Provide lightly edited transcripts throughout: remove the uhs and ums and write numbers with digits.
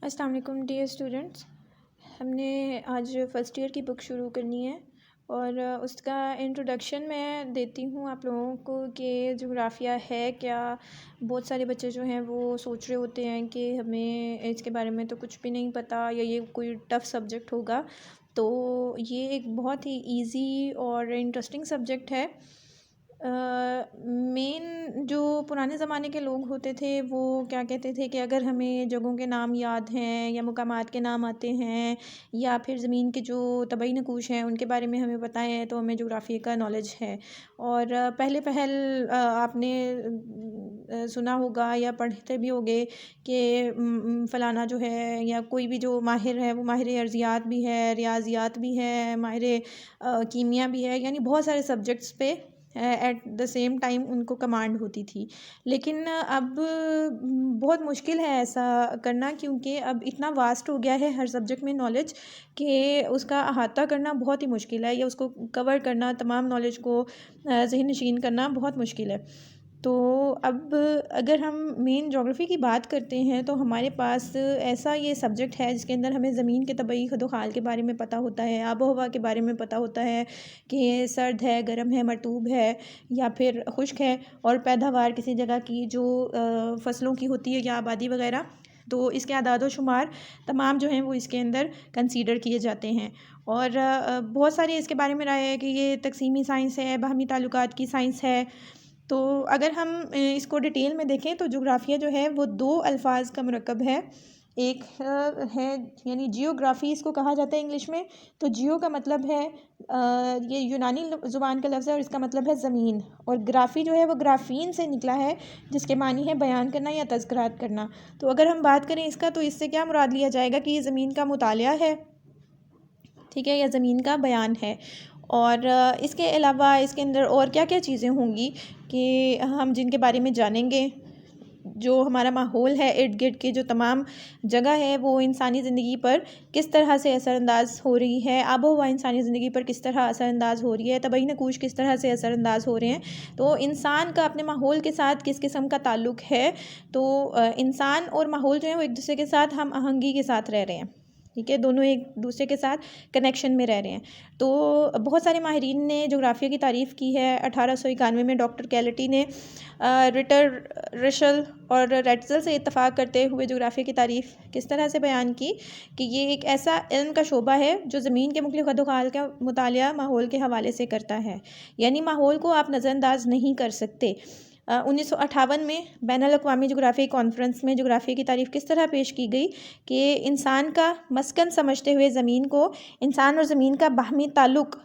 السلام علیکم dear students. ہم نے آج فرسٹ ایئر کی بک شروع کرنی ہے اور اس کا انٹروڈکشن میں دیتی ہوں آپ لوگوں کو کہ جغرافیہ ہے کیا. بہت سارے بچے جو ہیں وہ سوچ رہے ہوتے ہیں کہ ہمیں اس کے بارے میں تو کچھ بھی نہیں پتہ یا یہ کوئی ٹف سبجیکٹ ہوگا. تو یہ ایک بہت ہی ایزی اور انٹرسٹنگ سبجیکٹ ہے. مین جو پرانے زمانے کے لوگ ہوتے تھے وہ کیا کہتے تھے کہ اگر ہمیں جگہوں کے نام یاد ہیں یا مقامات کے نام آتے ہیں یا پھر زمین کے جو طبعی نقوش ہیں ان کے بارے میں ہمیں پتہ ہے تو ہمیں جغرافیہ کا نالج ہے. اور پہلے پہل آپ نے سنا ہوگا یا پڑھتے بھی ہوگے کہ فلانا جو ہے یا کوئی بھی جو ماہر ہے وہ ماہر ارضیات بھی ہے، ریاضیات بھی ہے، ماہر کیمیا بھی ہے، یعنی بہت سارے سبجیکٹس پہ ایٹ دا سیم ٹائم ان کو کمانڈ ہوتی تھی. لیکن اب بہت مشکل ہے ایسا کرنا کیونکہ اب اتنا واسٹ ہو گیا ہے ہر سبجیکٹ میں نالج کہ اس کا احاطہ کرنا بہت ہی مشکل ہے یا اس کو کور کرنا، تمام نالج کو ذہن نشین کرنا بہت مشکل ہے. تو اب اگر ہم مین جغرافی کی بات کرتے ہیں تو ہمارے پاس ایسا یہ سبجیکٹ ہے جس کے اندر ہمیں زمین کے طبعی خد و خال کے بارے میں پتہ ہوتا ہے، آب و ہوا کے بارے میں پتہ ہوتا ہے کہ سرد ہے، گرم ہے، مرطوب ہے یا پھر خشک ہے، اور پیداوار کسی جگہ کی جو فصلوں کی ہوتی ہے یا آبادی وغیرہ، تو اس کے اعداد و شمار تمام جو ہیں وہ اس کے اندر کنسیڈر کیے جاتے ہیں. اور بہت ساری اس کے بارے میں رائے ہے کہ یہ تقسیمی سائنس ہے، باہمی تعلقات کی سائنس ہے. تو اگر ہم اس کو ڈیٹیل میں دیکھیں تو جغرافیہ جو ہے وہ دو الفاظ کا مرکب ہے. ایک ہے یعنی جیوگرافی اس کو کہا جاتا ہے انگلش میں. تو جیو کا مطلب ہے یہ یونانی زبان کا لفظ ہے اور اس کا مطلب ہے زمین، اور گرافی جو ہے وہ گرافین سے نکلا ہے جس کے معنی ہے بیان کرنا یا تذکرات کرنا. تو اگر ہم بات کریں اس کا تو اس سے کیا مراد لیا جائے گا کہ یہ زمین کا مطالعہ ہے، ٹھیک ہے، یا زمین کا بیان ہے. اور اس کے علاوہ اس کے اندر اور کیا کیا چیزیں ہوں گی کہ ہم جن کے بارے میں جانیں گے. جو ہمارا ماحول ہے ارد گرد کے جو تمام جگہ ہے وہ انسانی زندگی پر کس طرح سے اثر انداز ہو رہی ہے، آب و ہوا انسانی زندگی پر کس طرح اثر انداز ہو رہی ہے، طبعی نقوش کس طرح سے اثر انداز ہو رہے ہیں. تو انسان کا اپنے ماحول کے ساتھ کس قسم کا تعلق ہے. تو انسان اور ماحول جو ہیں وہ ایک دوسرے کے ساتھ ہم آہنگی کے ساتھ رہ رہے ہیں، ٹھیک ہے، دونوں ایک دوسرے کے ساتھ کنیکشن میں رہ رہے ہیں. تو بہت سارے ماہرین نے جغرافیہ کی تعریف کی ہے. 1891 میں ڈاکٹر کیلٹی نے ریٹر، رشل اور ریٹزل سے اتفاق کرتے ہوئے جغرافیہ کی تعریف کس طرح سے بیان کی کہ یہ ایک ایسا علم کا شعبہ ہے جو زمین کے مختلف خد و خال کا مطالعہ ماحول کے حوالے سے کرتا ہے، یعنی ماحول کو آپ نظر انداز نہیں کر سکتے. 1958 میں بین الاقوامی جغرافیائی کانفرنس میں جغرافیہ کی تعریف کس طرح پیش کی گئی کہ انسان کا مسکن سمجھتے ہوئے زمین کو انسان اور زمین کا باہمی تعلق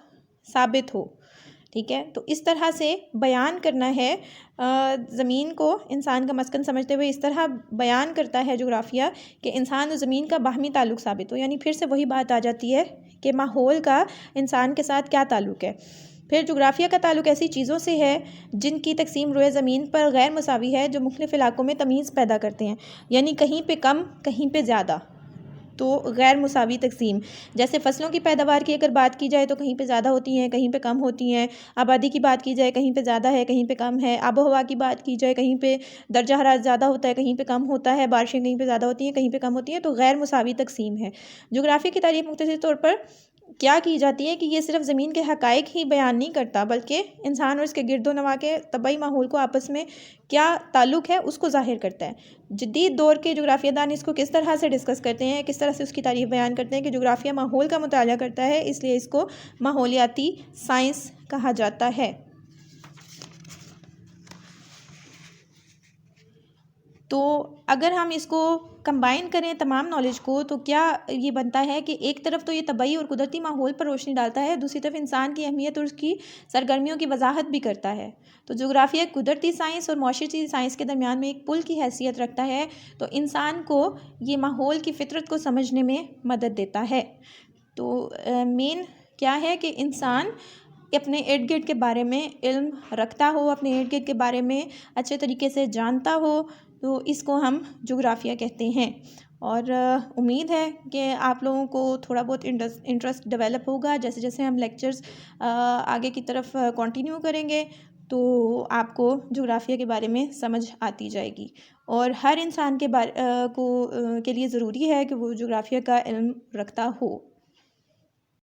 ثابت ہو، ٹھیک ہے. تو اس طرح سے بیان کرنا ہے زمین کو انسان کا مسکن سمجھتے ہوئے، اس طرح بیان کرتا ہے جغرافیہ کہ انسان اور زمین کا باہمی تعلق ثابت ہو. یعنی پھر سے وہی بات آ جاتی ہے کہ ماحول کا انسان کے ساتھ کیا تعلق ہے. پھر جغرافیہ کا تعلق ایسی چیزوں سے ہے جن کی تقسیم روئے زمین پر غیر مساوی ہے، جو مختلف علاقوں میں تمیز پیدا کرتے ہیں، یعنی کہیں پہ کم کہیں پہ زیادہ. تو غیر مساوی تقسیم، جیسے فصلوں کی پیداوار کی اگر بات کی جائے تو کہیں پہ زیادہ ہوتی ہیں کہیں پہ کم ہوتی ہیں، آبادی کی بات کی جائے کہیں پہ زیادہ ہے کہیں پہ کم ہے، آب و ہوا کی بات کی جائے کہیں پہ درجہ حرارت زیادہ ہوتا ہے کہیں پہ کم ہوتا ہے، بارشیں کہیں پہ زیادہ ہوتی ہیں کہیں پہ کم ہوتی ہیں. تو غیر مساوی تقسیم ہے. جغرافیہ کی تعریف مختصر طور پر کیا کی جاتی ہے کہ یہ صرف زمین کے حقائق ہی بیان نہیں کرتا بلکہ انسان اور اس کے گرد و نواح کے طبعی ماحول کو آپس میں کیا تعلق ہے اس کو ظاہر کرتا ہے. جدید دور کے جغرافیہ دان اس کو کس طرح سے ڈسکس کرتے ہیں، کس طرح سے اس کی تعریف بیان کرتے ہیں کہ جغرافیہ ماحول کا مطالعہ کرتا ہے، اس لیے اس کو ماحولیاتی سائنس کہا جاتا ہے. تو اگر ہم اس کو کمبائن کریں تمام نالج کو تو کیا یہ بنتا ہے کہ ایک طرف تو یہ طبعی اور قدرتی ماحول پر روشنی ڈالتا ہے، دوسری طرف انسان کی اہمیت اور اس کی سرگرمیوں کی وضاحت بھی کرتا ہے. تو جغرافیہ قدرتی سائنس اور معاشرتی سائنس کے درمیان میں ایک پل کی حیثیت رکھتا ہے. تو انسان کو یہ ماحول کی فطرت کو سمجھنے میں مدد دیتا ہے. تو مین کیا ہے کہ انسان اپنے ارد گرد کے بارے میں علم رکھتا ہو، اپنے ارد گرد کے بارے میں اچھے طریقے سے جانتا ہو، تو اس کو ہم جغرافیہ کہتے ہیں. اور امید ہے کہ آپ لوگوں کو تھوڑا بہت انٹرسٹ ڈیولپ ہوگا. جیسے جیسے ہم لیکچرز آگے کی طرف کنٹینیو کریں گے تو آپ کو جغرافیہ کے بارے میں سمجھ آتی جائے گی. اور ہر انسان کے بارے کے لیے ضروری ہے کہ وہ جغرافیہ کا علم رکھتا ہو۔